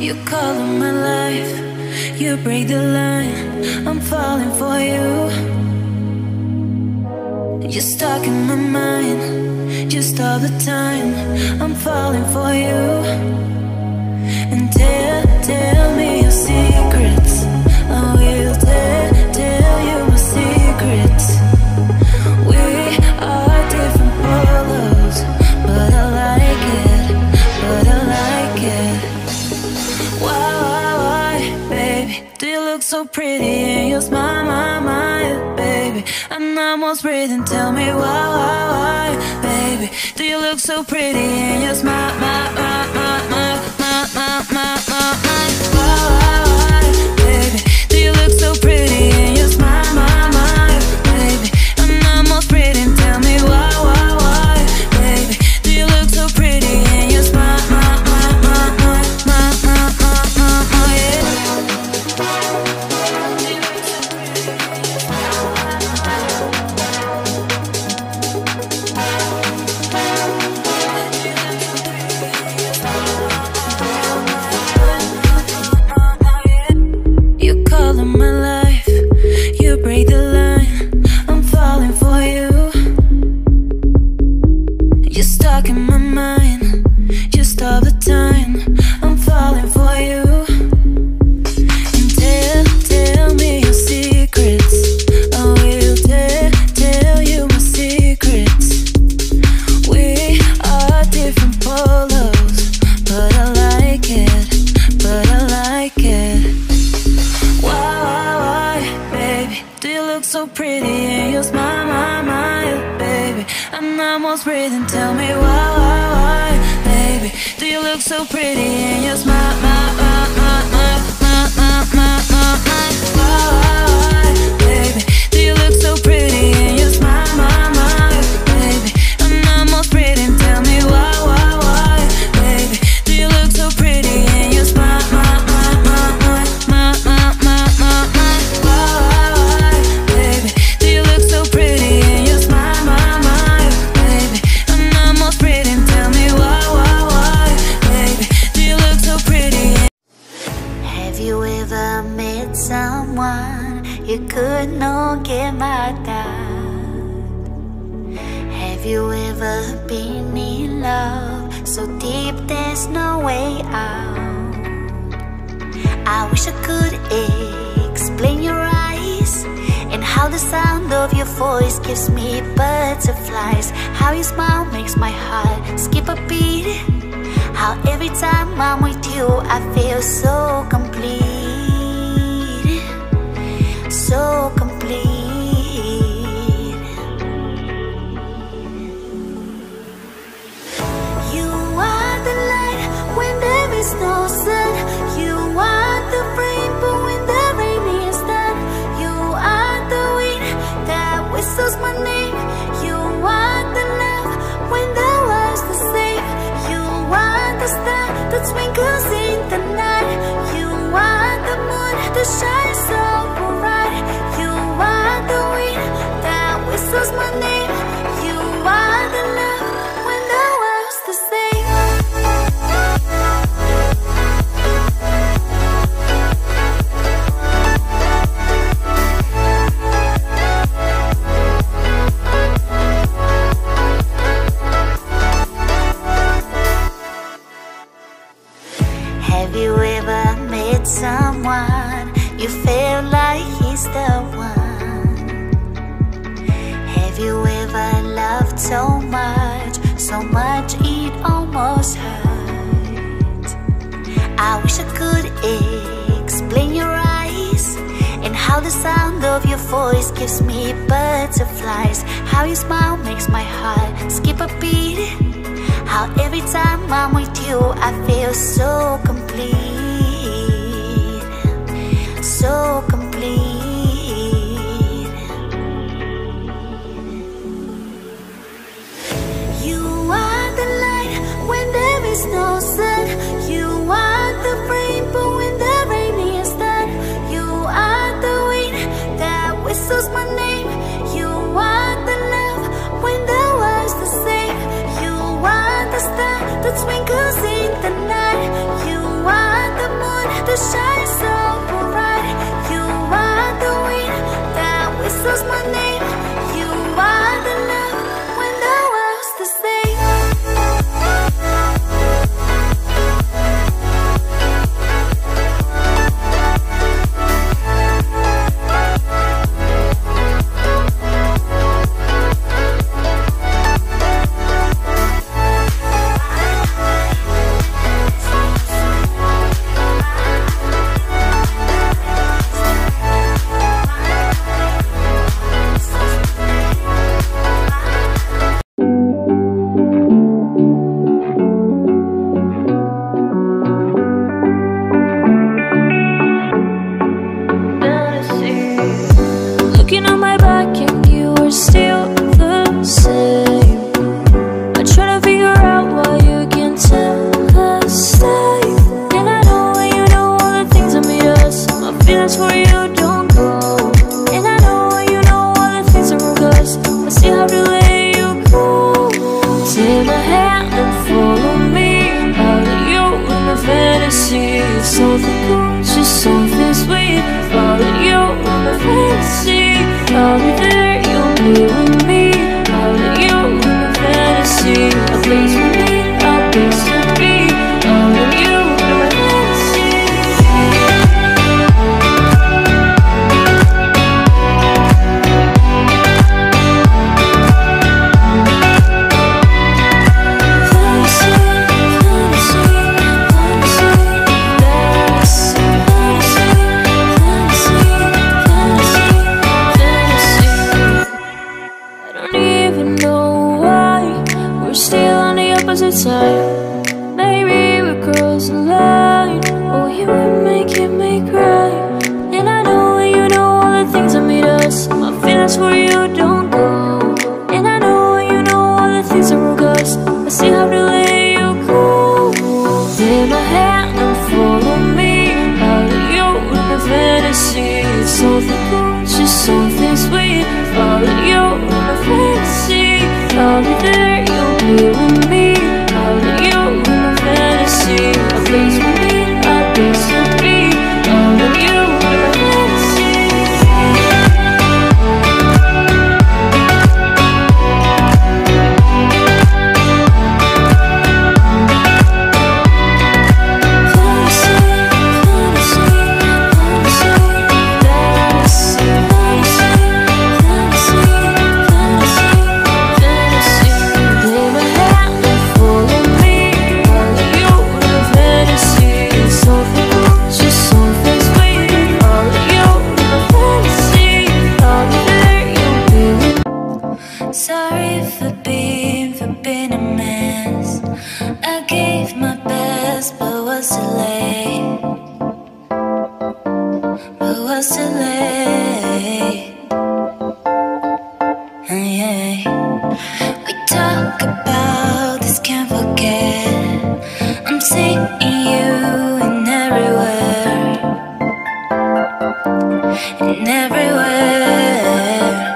You call in my life, you break the line, I'm falling for you. You're stuck in my mind, just all the time, I'm falling for you. And tell me your secrets, I will tell you my secrets. We are different polos, but I like it, but I like it. Why, baby, do you look so pretty and you smile, my, baby? I'm almost breathing, tell me why, baby, do you look so pretty and you smile, my, why, baby, do you look so pretty and you smile, my, baby? I'm almost breathing, tell me why, baby, do you look so pretty and you smile, yeah. Breathing, tell me why, baby, do you look so pretty and you smile, why, baby, do you look so pretty and you smile, baby? I'm almost breathing, tell me why, baby, do you look so pretty and you smile, why, baby, do you look so pretty and you smile, someone you could not get my doubt. Have you ever been in love so deep there's no way out? I wish I could explain your eyes and how the sound of your voice gives me butterflies. How your smile makes my heart skip a beat. How every time I'm with you I feel so complete. So complete. You are the light when there is no sun. You are the rainbow when the rain is done. You are the wind that whistles my name. You are the love when the world's the same. You are the star that twinkles in the night. You are the moon that shines so bright. You are the wind that whistles my name. You are the love when the world's the same. Have you ever met someone you felt like he's the one? Have you ever loved so much it almost hurt? I wish I could explain your eyes and how the sound of your voice gives me butterflies. How your smile makes my heart skip a beat. How every time I'm with you I feel so complete. So complete. You are the light when there is no sun. You are the rainbow when the rain is done. You are the wind that whistles my name. You are the love when the world's the same. You are the star that twinkles in the night. be with me. All of you in my fantasy. A place for me, a place to be. All of you in my fantasy. Side. Maybe we cross the line. Oh, you were making me cry. And I know you know all the things that made us. My feelings for you don't go. And I know you know all the things that broke us. I still have to let you go. Take my hand and follow me. All of you in my fantasy. It's something cool, just something sweet. All of you in my fantasy. I'll be there, you'll be with me. All of you in my fantasy. A place for me, a place to be. All of you in my fantasy. Sorry for being a mess. I gave my best, but was too late. But was too late. Yeah. We talk about this, can't forget. I'm seeing you in everywhere. In everywhere.